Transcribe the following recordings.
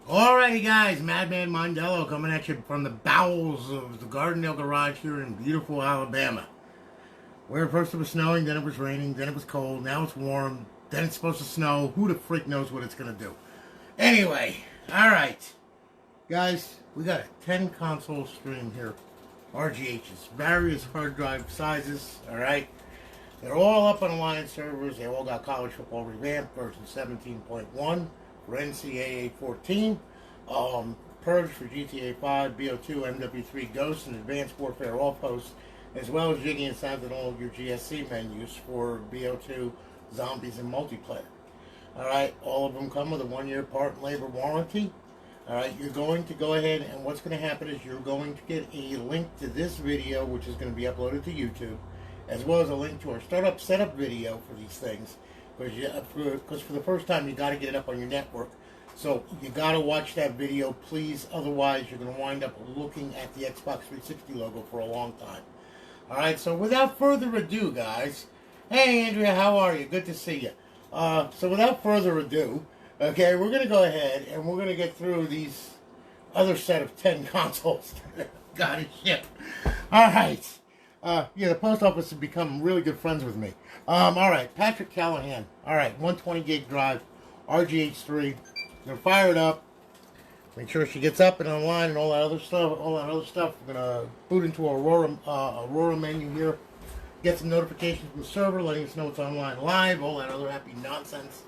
Alrighty guys, Madman Mondello coming at you from the bowels of the Gardendale Garage here in beautiful Alabama. Where first it was snowing, then it was raining, then it was cold, now it's warm, then it's supposed to snow. Who the freak knows what it's going to do? Anyway, alright. Guys, we got a 10 console stream here. RGHs, various hard drive sizes, alright? They're all up on Alliance servers. They all got college football revamped version 17.1. For NCAA 14, Purge for GTA 5, BO2, MW3 Ghosts, and Advanced Warfare Offhosts, as well as Jiggy and Sentinel, your GSC menus for BO2, Zombies, and Multiplayer. Alright, all of them come with a 1-year part and labor warranty. Alright, you're going to go ahead, and what's going to happen is you're going to get a link to this video, which is going to be uploaded to YouTube, as well as a link to our startup setup video for these things. Because for the first time, you got to get it up on your network. So you got to watch that video, please. Otherwise, you're going to wind up looking at the Xbox 360 logo for a long time. All right, so without further ado, guys. Hey, Andrea, how are you? Good to see you. So without further ado, okay, we're going to go ahead and we're going to get through these other set of 10 consoles. Got it, shit. All right. Yeah, the post office has become really good friends with me. Alright, Patrick Callahan. Alright, 120 gig drive, RGH3. Gonna fire it up. Make sure she gets up and online and all that other stuff. We're gonna boot into Aurora menu here. Get some notifications from the server letting us know it's online live, all that other happy nonsense.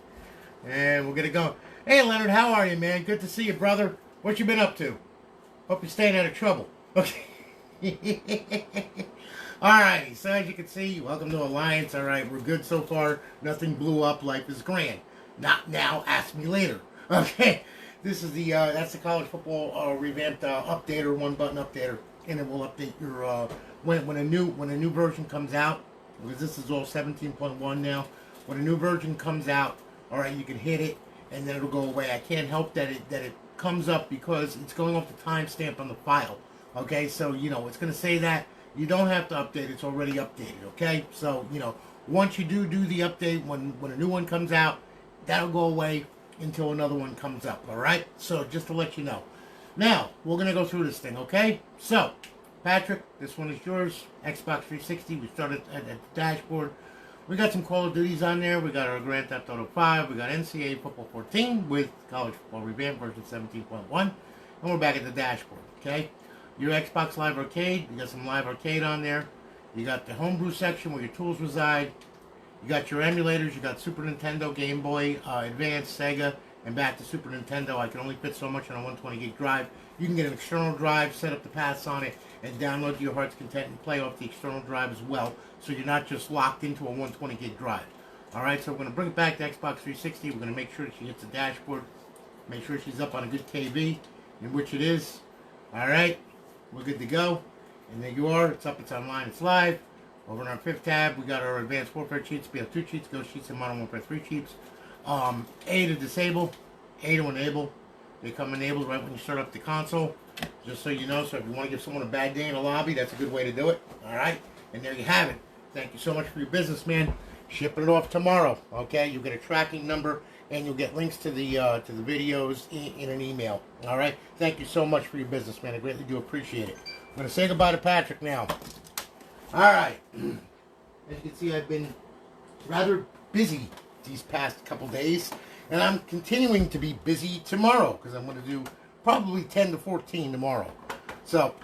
And we'll get it going. Hey Leonard, how are you, man? Good to see you, brother. What you been up to? Hope you're staying out of trouble. Okay. Alright, so as you can see, welcome to Alliance. Alright, we're good so far. Nothing blew up. Life is grand. Not now, ask me later. Okay, this is the, that's the college football revamped updater, one button updater. And it will update your, when a new version comes out, because this is all 17.1 now. When a new version comes out, alright, you can hit it and then it'll go away. I can't help that it comes up because it's going off the timestamp on the file. Okay, so, you know, it's going to say that. You don't have to update, it's already updated, okay? So, you know, once you do the update, when a new one comes out, that'll go away until another one comes up, alright? So, just to let you know. Now, we're going to go through this thing, okay? So, Patrick, this one is yours. Xbox 360, we started at the dashboard. We got some Call of Duties on there. We got our Grand Theft Auto 5. We got NCAA Football 14 with College Football Revamped version 17.1. And we're back at the dashboard, okay? Your Xbox Live Arcade, you got some Live Arcade on there. You got the homebrew section where your tools reside. You got your emulators. You got Super Nintendo, Game Boy, Advance, Sega, and back to Super Nintendo. I can only fit so much on a 120 gig drive. You can get an external drive, set up the paths on it, and download to your heart's content and play off the external drive as well. So you're not just locked into a 120 gig drive. Alright, so we're going to bring it back to Xbox 360. We're going to make sure she hits the dashboard. Make sure she's up on a good TV, in which it is. Alright. We're good to go. And there you are. It's up, it's online, it's live. Over in our 5th tab, we got our Advanced Warfare cheats, BO2 cheats, Ghost cheats, and Modern Warfare 3 cheats. A to disable, A to enable. They come enabled right when you start up the console. Just so you know, so if you want to give someone a bad day in a lobby, that's a good way to do it. Alright? And there you have it. Thank you so much for your business, man. Shipping it off tomorrow. Okay? You'll get a tracking number. And you'll get links to the videos in an email. All right. Thank you so much for your business, man. I greatly do appreciate it. I'm going to say goodbye to Patrick now. All right. As you can see, I've been rather busy these past couple days, and I'm continuing to be busy tomorrow because I'm going to do probably 10 to 14 tomorrow. So,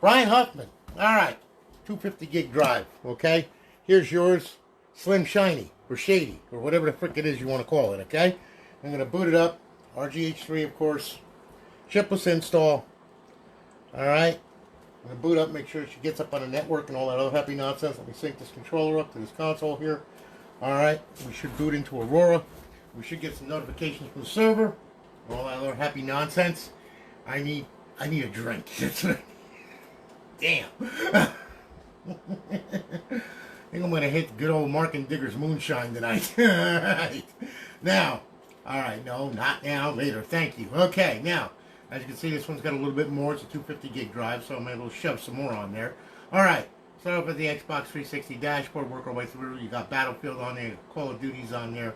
Brian Huffman. All right. 250 gig drive. Okay. Here's yours. Slim Shiny. Or Shady, or whatever the frick it is you want to call it, okay? I'm going to boot it up. RGH3, of course. Shipless install. Alright. I'm going to boot up, make sure she gets up on the network and all that other happy nonsense. Let me sync this controller up to this console here. Alright. We should boot into Aurora. We should get some notifications from the server. All that other happy nonsense. I need a drink. Damn. I think I'm going to hit good old Mark and Digger's moonshine tonight. Right. Now, alright, no, not now, later, thank you. Okay, now, as you can see, this one's got a little bit more. It's a 250 gig drive, so I'm able to shove some more on there. Alright, start off with the Xbox 360 dashboard, work our way through. You got Battlefield on there, Call of Duty's on there.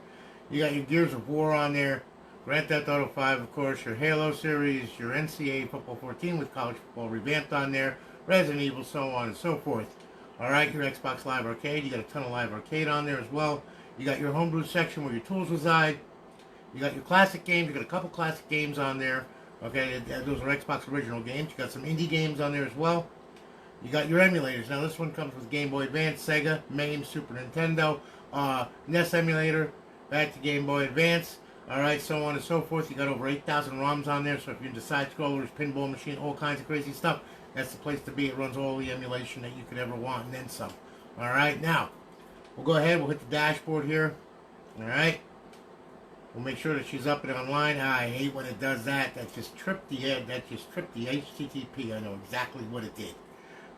You got your Gears of War on there. Grand Theft Auto 5, of course, your Halo series, your NCAA Football 14 with college football revamped on there, Resident Evil, so on and so forth. Alright, your Xbox Live Arcade, you got a ton of Live Arcade on there as well. You got your homebrew section where your tools reside. You got your classic games, you got a couple classic games on there. Okay, those are Xbox original games. You got some indie games on there as well. You got your emulators. Now this one comes with Game Boy Advance, Sega, MAME, Super Nintendo, NES emulator, back to Game Boy Advance. Alright, so on and so forth. You got over 8,000 ROMs on there, so if you're into side-scrollers, pinball machine, all kinds of crazy stuff, that's the place to be. It runs all the emulation that you could ever want and then some. Alright, now, we'll go ahead, we'll hit the dashboard here. Alright. We'll make sure that she's up and online. I hate when it does that. That just tripped the HTTP. I know exactly what it did.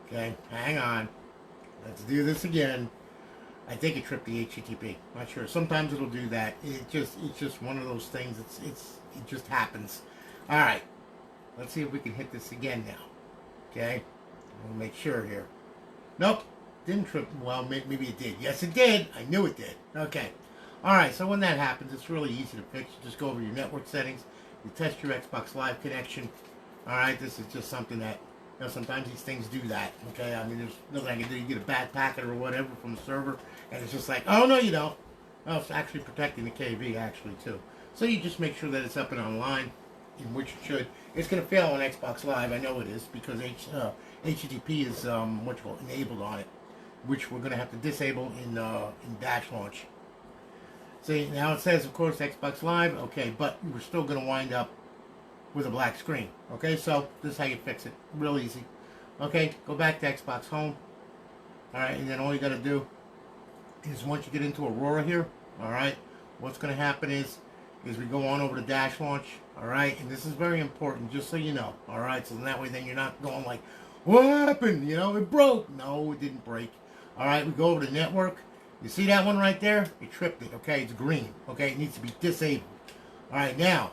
Okay, hang on. Let's do this again. I think it tripped the HTTP. Not sure. Sometimes it'll do that. It's just one of those things. It just happens. All right. Let's see if we can hit this again now. Okay. We'll make sure here. Nope. Didn't trip. Well, maybe it did. Yes, it did. I knew it did. Okay. All right. So when that happens, it's really easy to fix. You just go over your network settings. You test your Xbox Live connection. All right. This is just something that, you know, sometimes these things do that, okay? I mean, there's nothing I can do. You get a bad packet or whatever from the server, and it's just like, oh, no, you don't. Oh, it's actually protecting the KV, actually, too. So you just make sure that it's up and online, in which it should. It's going to fail on Xbox Live. I know it is, because HTTP is, enabled on it, which we're going to have to disable in Dash Launch. See, now it says, of course, Xbox Live, okay, but we're still going to wind up with a black screen. Okay, so this is how you fix it. Real easy. Okay, go back to Xbox Home. Alright, and then all you got to do is once you get into Aurora here, alright, what's going to happen is we go on over to Dash Launch, alright, and this is very important, just so you know, alright, so that way then you're not going like, what happened? You know, it broke. No, it didn't break. Alright, we go over to Network. You see that one right there? It tripped it, okay? It's green, okay? It needs to be disabled. Alright, now,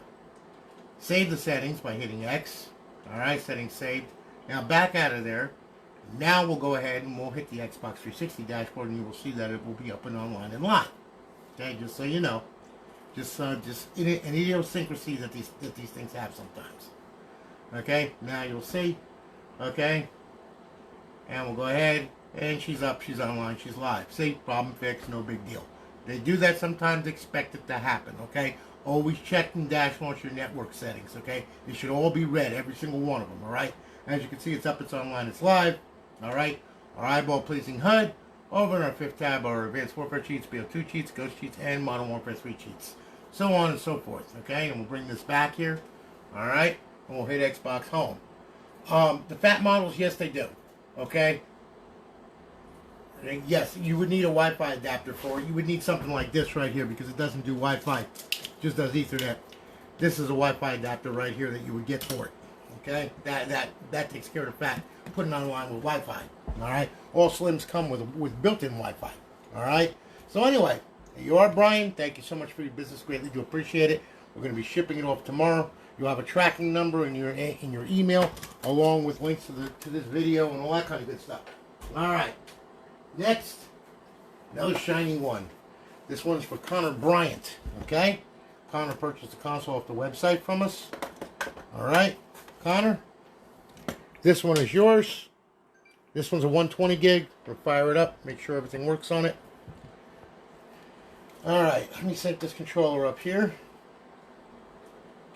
save the settings by hitting X. Alright, settings saved. Now back out of there. Now we'll go ahead and we'll hit the Xbox 360 dashboard and you will see that it will be up and online and live. Okay, just so you know. Just an idiosyncrasy that these things have sometimes. Okay, now you'll see. Okay. And we'll go ahead and she's up, she's online, she's live. See, problem fixed, no big deal. They do that sometimes, expect it to happen, okay? Always check and Dash Launch your network settings, okay? They should all be red, every single one of them, all right? As you can see, it's up, it's online, it's live, all right? Our eyeball-pleasing HUD. Over in our fifth tab, our Advanced Warfare cheats, BO2 cheats, Ghost cheats, and Modern Warfare 3 cheats. So on and so forth, okay? And we'll bring this back here, all right? And we'll hit Xbox Home. The fat models, yes, they do, okay? Yes, you would need a Wi-Fi adapter for it. You would need something like this right here because it doesn't do Wi-Fi. It just does Ethernet. This is a Wi-Fi adapter right here that you would get for it. Okay? That takes care of the fat. Putting it online with Wi-Fi. Alright? All Slims come with built-in Wi-Fi. Alright? So anyway, there you are, Brian. Thank you so much for your business. Greatly do appreciate it. We're going to be shipping it off tomorrow. You'll have a tracking number in your email along with links to this video and all that kind of good stuff. Alright. Next, another shiny one. This one's for Connor Bryant, okay? Connor purchased the console off the website from us. All right, Connor, this one is yours. This one's a 120 gig. We'll fire it up, make sure everything works on it. All right, let me set this controller up here.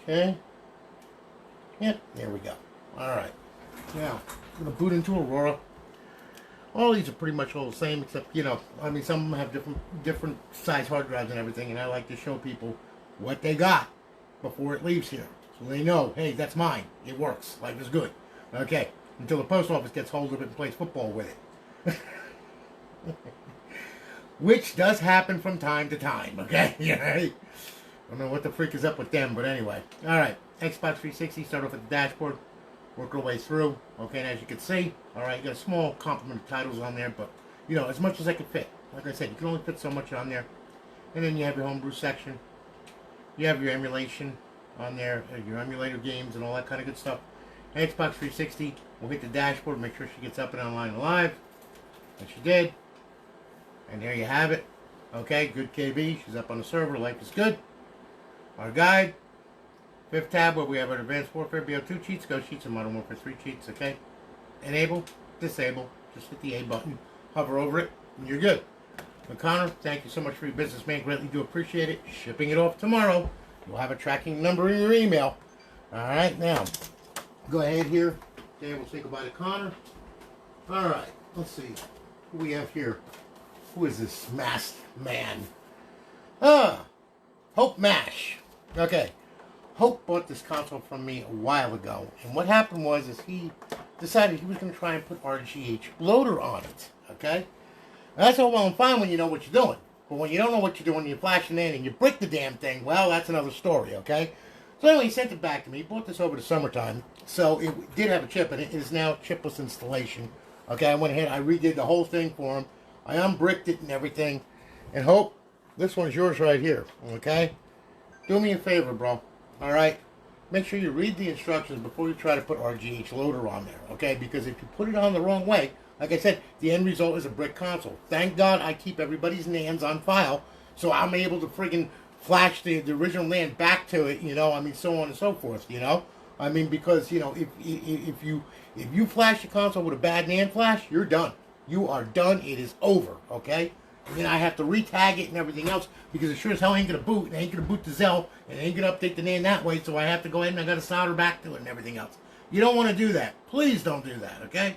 Okay. Yep, there we go. All right. Now, I'm going to boot into Aurora. All these are pretty much all the same, except, you know, I mean, some of them have different size hard drives and everything, and I like to show people what they got before it leaves here. So they know, hey, that's mine. It works. Life is good. Okay. Until the post office gets hold of it and plays football with it. Which does happen from time to time, okay? I don't know what the freak is up with them, but anyway. Alright, Xbox 360, start off at the dashboard. Work our way through. Okay, and as you can see, alright, you got a small complement of titles on there, but, you know, as much as I could fit. Like I said, you can only fit so much on there. And then you have your homebrew section. You have your emulation on there, your emulator games and all that kind of good stuff. And Xbox 360, we'll hit the dashboard, make sure she gets up and online and live. And she did. And there you have it. Okay, good KB. She's up on the server. Life is good. Our guide. Fifth tab where we have our Advanced Warfare BO2 cheats, Ghost cheats, and Modern Warfare 3 cheats, okay? Enable, disable, just hit the A button, hover over it, and you're good. And Connor, thank you so much for your business, man. Greatly do appreciate it. Shipping it off tomorrow. You'll have a tracking number in your email. Alright, now, go ahead here. Okay, we'll say goodbye to Connor. Alright, let's see. Who we have here? Who is this masked man? Hope Mash. Okay. Hope bought this console from me a while ago. And what happened was he decided he was going to try and put RGH loader on it. Okay? Now, that's all well and fine when you know what you're doing. But when you don't know what you're doing, you're flashing in and you brick the damn thing, well, that's another story, okay? So anyway, he sent it back to me. He bought this over the summertime. So it did have a chip, and it is now chipless installation. Okay, I went ahead, I redid the whole thing for him. I unbricked it and everything. And Hope, this one's yours right here, okay? Do me a favor, bro. All right? Make sure you read the instructions before you try to put RGH loader on there, okay? Because if you put it on the wrong way, like I said, the end result is a brick console. Thank God I keep everybody's names on file, so I'm able to friggin' flash the original land back to it, you know? I mean, so on and so forth, you know? I mean, because, you know, if you flash the console with a bad NAND flash, you're done. You are done. It is over, okay? And then I have to re-tag it and everything else because it sure as hell ain't going to boot. It ain't going to boot the Zell, and it ain't going to update the NAND that way, so I have to go ahead and I got to solder back to it and everything else. You don't want to do that. Please don't do that, okay?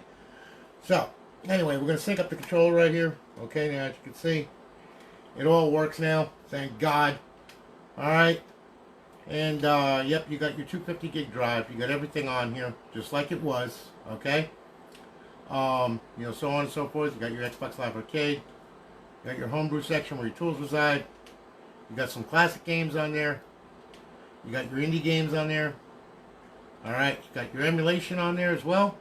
So, anyway, we're going to sync up the controller right here. Okay, now as you can see, it all works now. Thank God. All right. And, yep, you got your 250 gig drive. You got everything on here, just like it was, okay? You know, so on and so forth. You got your Xbox Live Arcade. You got your homebrew section where your tools reside. You got some classic games on there. You got your indie games on there. All right, you got your emulation on there as well.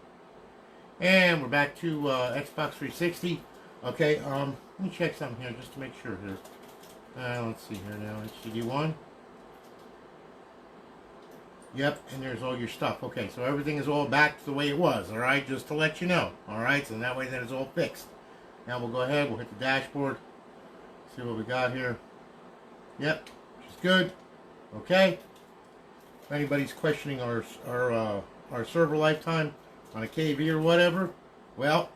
And we're back to Xbox 360. Okay, let me check something here just to make sure here. Let's see here now. HDD1. Yep, and there's all your stuff. Okay, so everything is all back to the way it was, all right? Just to let you know, all right? So that way then it's all fixed. Now we'll go ahead, we'll hit the dashboard. See what we got here. Yep, which is good. Okay. If anybody's questioning our server lifetime on a KV or whatever, well,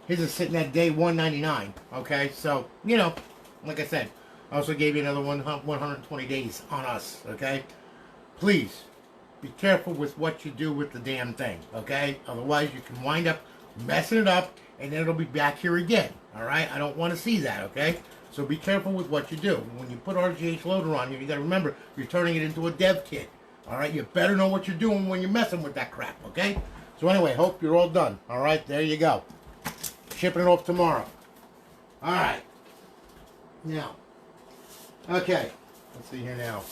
his is sitting at day 199. Okay, so, you know, like I said, I also gave you another 120 days on us, okay? Please, be careful with what you do with the damn thing, okay? Otherwise, you can wind up messing it up, and then it'll be back here again, all right? I don't want to see that, okay? So be careful with what you do. When you put RGH loader on here, you got to remember, you're turning it into a dev kit, all right? You better know what you're doing when you're messing with that crap, okay? So anyway, hope you're all done, all right? There you go. Shipping it off tomorrow. All right. Now, okay, let's see here now.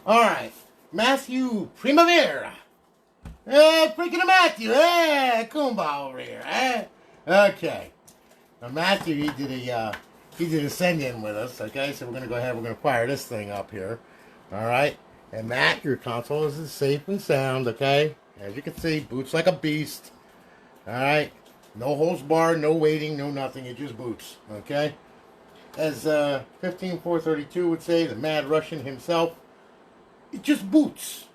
All right. Matthew Primavera. Freaking Matthew. Kumba over here. Okay. Now Matthew, he did a send-in with us. Okay, so we're gonna go ahead. We're gonna fire this thing up here. All right. And Matt, your console is safe and sound. Okay. As you can see, boots like a beast. All right. No holds barred, no waiting, no nothing. It just boots. Okay. As 15432 would say, the Mad Russian himself. It just boots.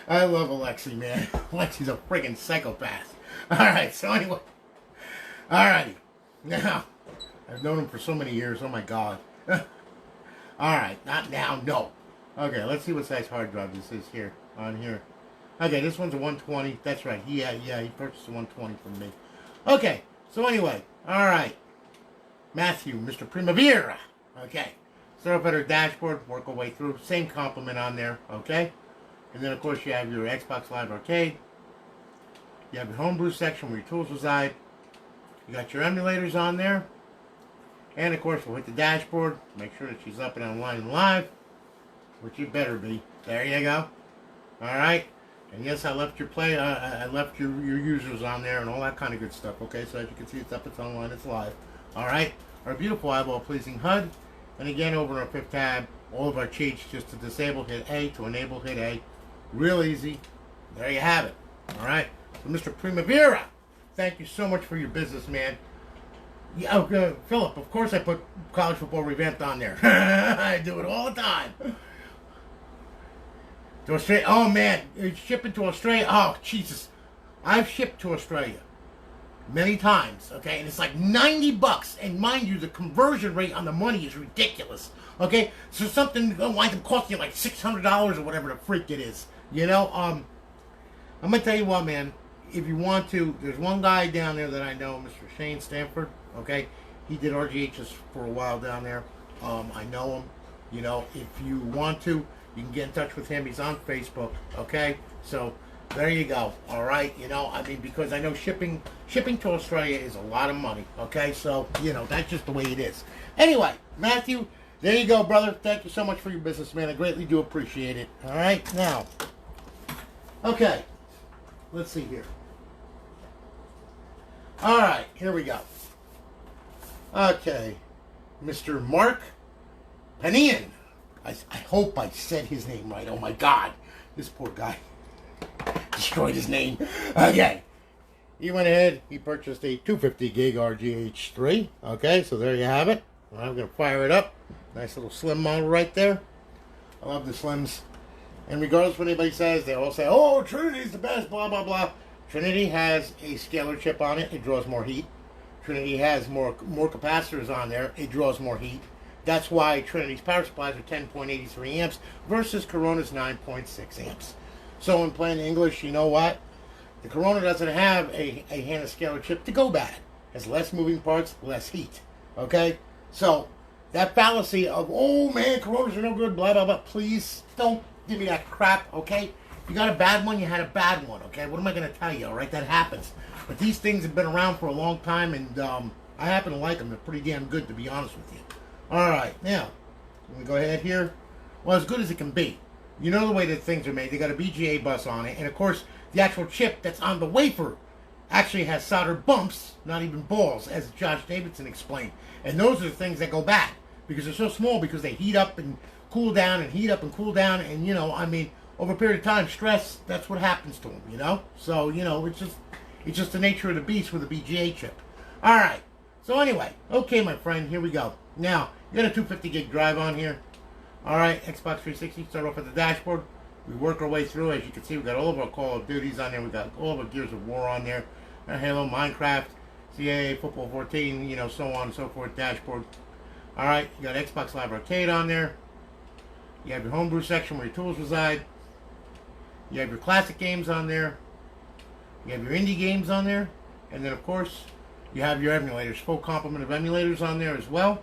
I love Alexi, man. Alexi's a friggin' psychopath. Alright, so anyway. Alrighty. Now, I've known him for so many years. Oh my God. Alright, not now, no. Okay, let's see what size hard drive this is here. On here. Okay, this one's a 120. That's right. Yeah, he purchased a 120 from me. Okay, so anyway. Alright. Matthew, Mr. Primavera. Okay. Start up at our dashboard, work our way through. Same compliment on there, okay? And then, of course, you have your Xbox Live Arcade. You have your homebrew section where your tools reside. You got your emulators on there. And, of course, we'll hit the dashboard. Make sure that she's up and online and live. Which you better be. There you go. All right? And, yes, I left your I left your users on there and all that kind of good stuff, okay? So, as you can see, it's up, it's online, it's live. All right? Our beautiful eyeball-pleasing HUD. And again, over in our fifth tab, all of our cheats, just to disable, hit A, to enable, hit A. Real easy. There you have it. All right. So, Mr. Primavera, thank you so much for your business, man. Yeah, Philip, of course I put college football revamped on there. I do it all the time. To Australia. Oh, man. Shipping to Australia. Oh, Jesus. I've shipped to Australia many times, okay? And it's like $90. And mind you, the conversion rate on the money is ridiculous, okay? So something winds up costing you like $600 or whatever the freak it is, you know? I'm going to tell you what, man. If you want to, there's one guy down there that I know, Mr. Shane Stanford, okay? He did RGHs for a while down there. I know him. You know, if you want to, you can get in touch with him. He's on Facebook, okay? So, there you go, all right? You know, I mean, because I know shipping to Australia is a lot of money, okay? So, you know, that's just the way it is. Anyway, Matthew, there you go, brother. Thank you so much for your business, man. I greatly do appreciate it, all right? Now, okay, let's see here. All right, here we go. Okay, Mr. Mark Panian. I hope I said his name right. Oh my God, this poor guy destroyed his name. Okay, he went ahead. He purchased a 250 gig RGH3. Okay, so there you have it. I'm gonna fire it up. Nice little slim model right there. I love the slims. And regardless of what anybody says, they all say, "Oh, Trinity's the best." Blah blah blah. Trinity has a scalar chip on it. It draws more heat. Trinity has more capacitors on there. It draws more heat. That's why Trinity's power supplies are 10.83 amps versus Corona's 9.6 amps. So in plain English, you know what? The Corona doesn't have a HANA scalar chip to go bad. It has less moving parts, less heat. Okay? So that fallacy of, oh man, Coronas are no good, blah, blah, blah. Please don't give me that crap, okay? You got a bad one, you had a bad one, okay? What am I going to tell you, all right? That happens. But these things have been around for a long time, and I happen to like them. They're pretty damn good, to be honest with you. All right, now, let me go ahead here. Well, as good as it can be. You know the way that things are made. They got a BGA bus on it, and of course, the actual chip that's on the wafer actually has solder bumps, not even balls, as Josh Davidson explained. And those are the things that go bad, because they're so small, because they heat up and cool down, and heat up and cool down, and, you know, I mean, over a period of time, stress, that's what happens to them, you know? So, you know, it's just the nature of the beast with a BGA chip. All right. So anyway, okay, my friend, here we go. Now, you got a 250 gig drive on here. All right, Xbox 360, start off at the dashboard. We work our way through. As you can see, we got all of our Call of Duties on there. We got all of our Gears of War on there. Halo, Minecraft, CAA, Football 14, you know, so on and so forth, dashboard. All right, you got Xbox Live Arcade on there. You have your homebrew section where your tools reside. You have your classic games on there. You have your indie games on there. And then, of course, you have your emulators. Full complement of emulators on there as well.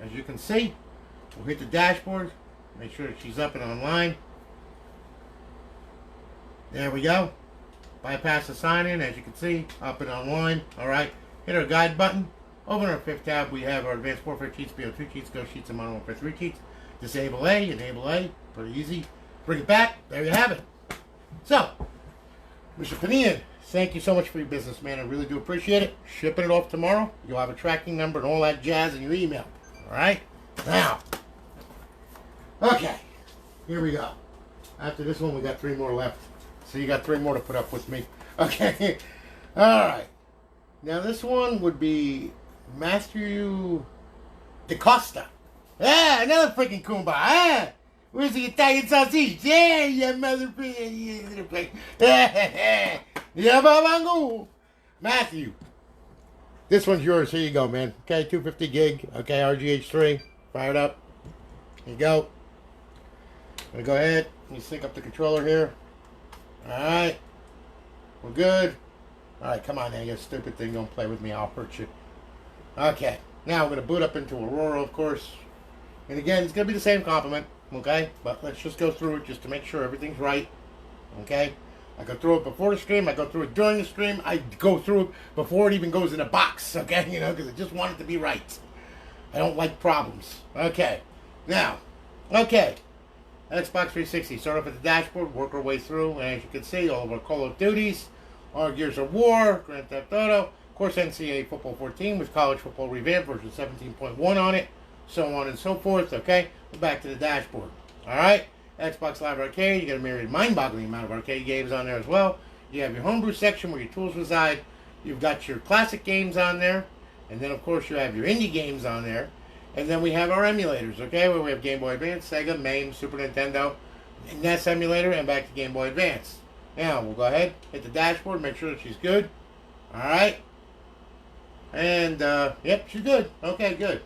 As you can see, we'll hit the dashboard. Make sure that she's up and online. There we go. Bypass the sign-in, as you can see, up and online. All right. Hit our guide button. Over in our fifth tab, we have our advanced warfare cheats, BO2 cheats, Ghost cheats, and Modern Warfare 3 cheats. Disable A, enable A. Pretty easy. Bring it back. There you have it. So, Mr. Panian, thank you so much for your business, man. I really do appreciate it. Shipping it off tomorrow. You'll have a tracking number and all that jazz in your email. All right? Now, okay. Here we go. After this one, we got 3 more left. So you got 3 more to put up with me. Okay. All right. Now, this one would be Matthew DeCosta. Ah, another freaking Kumba. Ah, where's the Italian sausage? Yeah, you motherfucker. Yeah, babango. Matthew. This one's yours. Here you go, man. Okay, 250 gig. Okay, RGH3. Fired up. Here you go. I'm going to go ahead. Let me sync up the controller here. Alright. We're good. Alright, come on now. You stupid thing. Don't play with me. I'll hurt you. Okay. Now we're going to boot up into Aurora, of course. And again, it's going to be the same complement. Okay? But let's just go through it just to make sure everything's right. Okay? I go through it before the stream. I go through it during the stream. I go through it before it even goes in a box. Okay? You know, because I just want it to be right. I don't like problems. Okay. Now. Okay. Xbox 360. Start off at the dashboard. Work our way through. And as you can see, all of our Call of Duties. Our Gears of War. Grand Theft Auto. Of course, NCAA Football 14 with College Football Revamped version 17.1 on it. So on and so forth. Okay? We're back to the dashboard. Alright? Xbox Live Arcade. You got a myriad mind-boggling amount of arcade games on there as well. You have your homebrew section where your tools reside. You've got your classic games on there. And then, of course, you have your indie games on there. And then we have our emulators, okay? Where we have Game Boy Advance, Sega, MAME, Super Nintendo, NES emulator, and back to Game Boy Advance. Now, we'll go ahead, hit the dashboard, make sure that she's good. Alright. And, yep, she's good. Okay, good.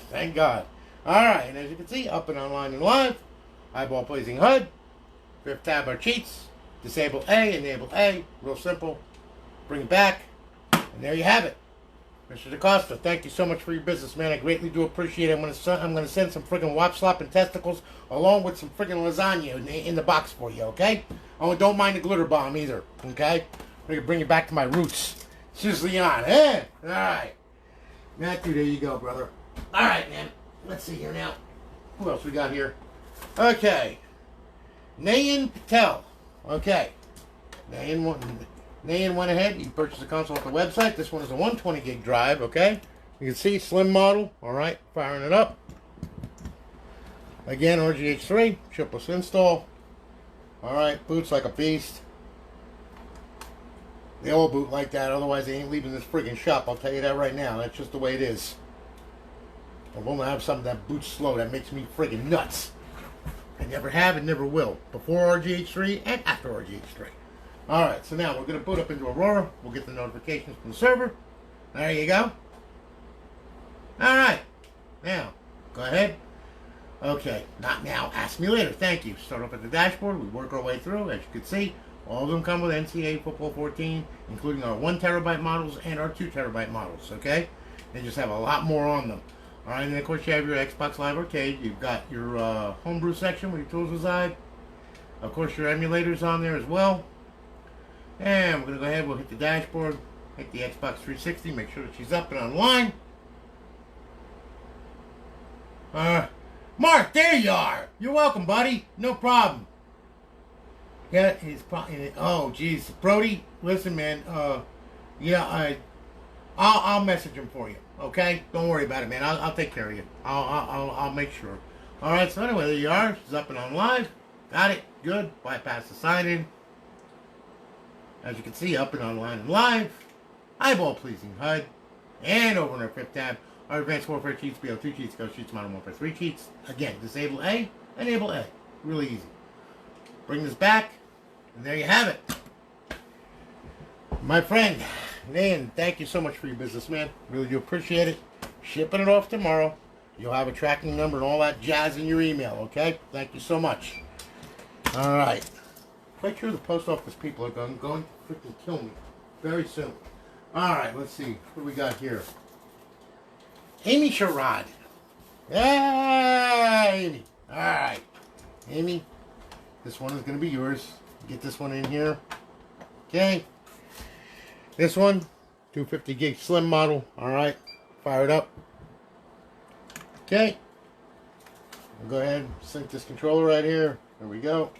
Thank God. Alright, and as you can see, up and online and live. Eyeball pleasing HUD. Fifth tab are cheats. Disable A, enable A. Real simple. Bring it back. And there you have it. Mr. DaCosta, thank you so much for your business, man. I greatly do appreciate it. I'm going to send some friggin' wop slop and testicles along with some friggin' lasagna in the box for you, okay? Oh, don't mind the glitter bomb either, okay? I'm going to bring you back to my roots. Seriously on, eh? All right. Matthew, there you go, brother. All right, man. Let's see here now. Who else we got here? Okay. Nayan Patel. Okay. Nayan went ahead. He purchased a console off the website. This one is a 120 gig drive, okay? You can see, slim model. All right. Firing it up. Again, RGH3. Chipless install. All right. Boots like a beast. They all boot like that. Otherwise, they ain't leaving this friggin' shop. I'll tell you that right now. That's just the way it is. I won't have something that boots slow. That makes me friggin' nuts. I never have and never will. Before RGH3 and after RGH3. Alright, so now we're going to boot up into Aurora. We'll get the notifications from the server. There you go. Alright. Now, go ahead. Okay, not now. Ask me later. Thank you. Start up at the dashboard. We work our way through. As you can see, all of them come with NCAA Football 14, including our 1 terabyte models and our 2 terabyte models, okay? They just have a lot more on them. Alright, and then of course you have your Xbox Live Arcade. You've got your homebrew section where your tools reside. Of course your emulators on there as well. And we're going to go ahead, we'll hit the dashboard, hit the Xbox 360, make sure that she's up and online. Mark, there you are! You're welcome, buddy. No problem. Yeah, he's probably, oh geez. Brody, listen man, yeah, I'll message him for you. Okay, don't worry about it, man. I'll take care of you. I'll make sure. All right. So anyway, there you are. She's up and on live. Got it. Good. Bypass the sign in. As you can see, up and online and live. Eyeball pleasing HUD. And over in our fifth tab, our advanced warfare cheats, BO2 cheats, Ghost cheats, Modern Warfare 3 cheats. Again, disable A, enable A. Really easy. Bring this back, and there you have it. My friend, man, thank you so much for your business, man. Really do appreciate it. Shipping it off tomorrow. You'll have a tracking number and all that jazz in your email, okay? Thank you so much. All right. Quite sure the post office people are going to freaking kill me very soon. All right, let's see. What do we got here? Amy Sherrod. Yeah, Amy. All right. Amy, this one is going to be yours. Get this one in here. Okay. This one, 250 gig slim model. All right. Fire it up. Okay. We'll go ahead and sync this controller right here. There we go.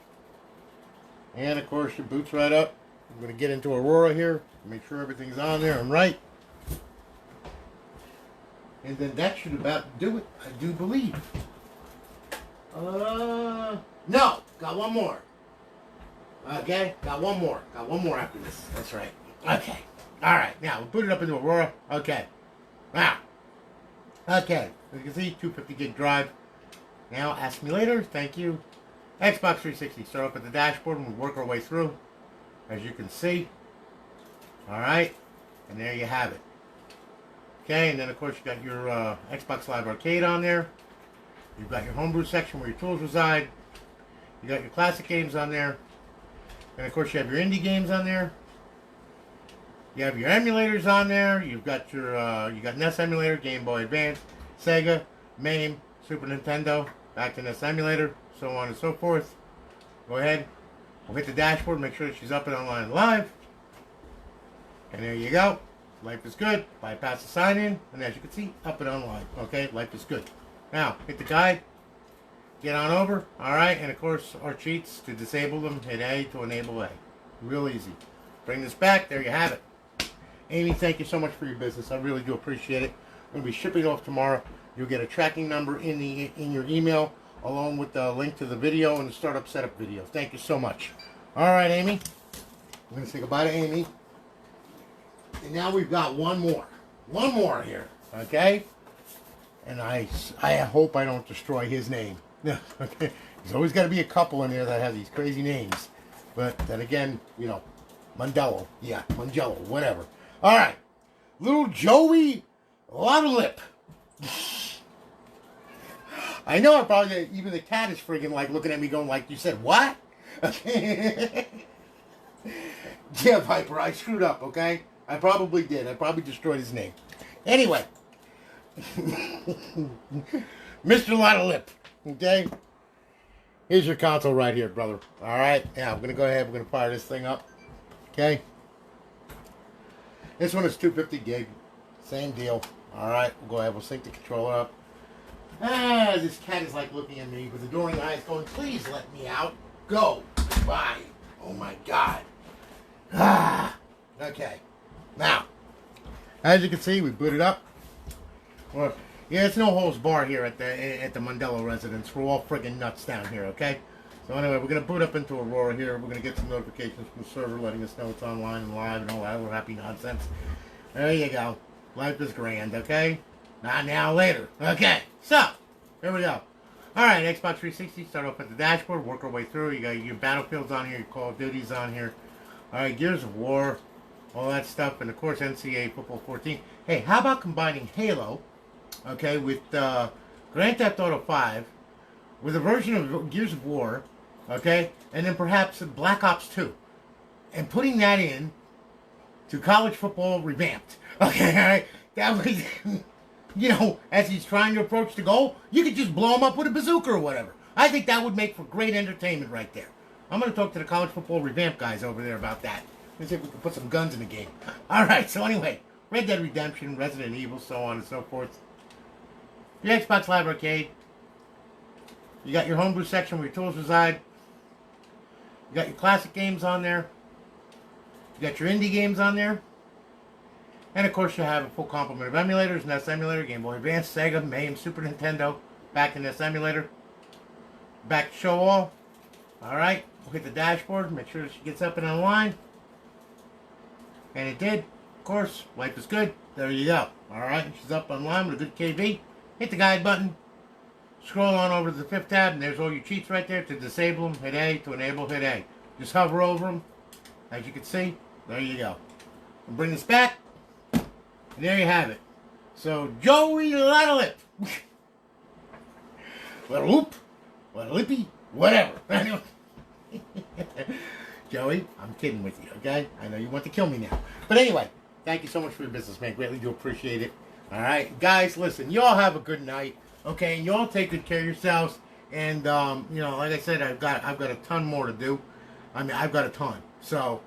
And of course, your boots right up. I'm going to get into Aurora here. Make sure everything's on there and right. And then that should about do it, I do believe. No, got one more. Okay, got one more. Got one more after this. That's right. Okay. All right. Now we'll put it up into Aurora. Okay. Now. Okay. As you can see, 250 gig drive. Now, ask me later. Thank you. Xbox 360. Start up at the dashboard and we'll work our way through. As you can see. All right. And there you have it. Okay. And then, of course, you got your Xbox Live Arcade on there. You've got your homebrew section where your tools reside. You got your classic games on there. And, of course, you have your indie games on there. You have your emulators on there. You've got your you got NES emulator, Game Boy Advance, Sega, MAME, Super Nintendo, back to NES emulator, so on and so forth. Go ahead. We'll hit the dashboard, make sure that she's up and online live. And there you go. Life is good. Bypass the sign in, and as you can see, up and online. Okay, life is good. Now, hit the guide. Get on over. Alright, and of course, our cheats to disable them, hit A to enable A. Real easy. Bring this back. There you have it. Amy, thank you so much for your business. I really do appreciate it. I'm going to be shipping off tomorrow. You'll get a tracking number in your email, along with the link to the video and the startup setup video. Thank you so much. All right, Amy. I'm going to say goodbye to Amy. And now we've got one more. one more here, okay? And I hope I don't destroy his name. Okay, there's always got to be a couple in there that have these crazy names. But then again, you know, Mondello, yeah, Mondello, whatever. All right, little Joey Lip. I know I probably, even the cat is friggin' like looking at me going like, you said what? Okay. Yeah, Viper, I screwed up, okay? I probably did. I probably destroyed his name. Anyway. Mr. Lotta Lip, okay? Here's your console right here, brother. All right? Yeah, I'm going to go ahead. We're going to fire this thing up. Okay? This one is 250 gig. Same deal. All right? We'll go ahead. We'll sync the controller up. Ah, this cat is like looking at me with adoring eyes going, please let me out. Go. Bye. Oh, my God. Ah. Okay. Now, as you can see, we booted up. Well, yeah, it's no holds bar here at the Mondello residence. We're all friggin' nuts down here, okay? So anyway, we're going to boot up into Aurora here. We're going to get some notifications from the server letting us know it's online and live and all that little happy nonsense. There you go. Life is grand, okay? Not now, later. Okay, so, here we go. Alright, Xbox 360, start off at the dashboard, work our way through. You got your Battlefields on here, your Call of Duty's on here. Alright, Gears of War, all that stuff, and of course NCAA Football 14. Hey, how about combining Halo, okay, with Grand Theft Auto 5, with a version of Gears of War, okay, and then perhaps Black Ops 2, and putting that in to college football revamped, okay, alright, that was, you know, as he's trying to approach the goal, you could just blow him up with a bazooka or whatever. I think that would make for great entertainment right there. I'm going to talk to the college football revamp guys over there about that. Let's see if we can put some guns in the game. Alright, so anyway, Red Dead Redemption, Resident Evil, so on and so forth. Your Xbox Live Arcade. You got your homebrew section where your tools reside. You got your classic games on there. You got your indie games on there. And of course you have a full complement of emulators, NES Emulator, Game Boy Advance, Sega, MAME, Super Nintendo, back in NES Emulator. Back to show all. Alright, we'll hit the dashboard, make sure she gets up and online. And it did. Of course, life is good. There you go. Alright, she's up online with a good KV. Hit the guide button. Scroll on over to the 5th tab, and there's all your cheats right there. To disable them, hit A. To enable, hit A. Just hover over them. As you can see, there you go. And bring this back. And there you have it. So, Joey Lotta Lip. Little whoop. Little lippy. Whatever. Anyway. Joey, I'm kidding with you, okay? I know you want to kill me now. But anyway, thank you so much for your business, man. Greatly do appreciate it. All right, guys, listen, you all have a good night, okay? And you all take good care of yourselves. And, you know, like I said, I've got a ton more to do. I mean, I've got a ton. So,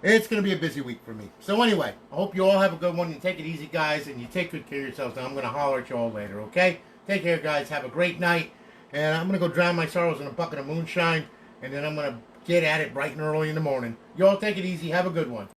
it's going to be a busy week for me. So, anyway, I hope you all have a good one. You take it easy, guys, and you take good care of yourselves. And I'm going to holler at you all later, okay? Take care, guys. Have a great night. And I'm going to go drown my sorrows in a bucket of moonshine. And then I'm going to get at it bright and early in the morning. You all take it easy. Have a good one.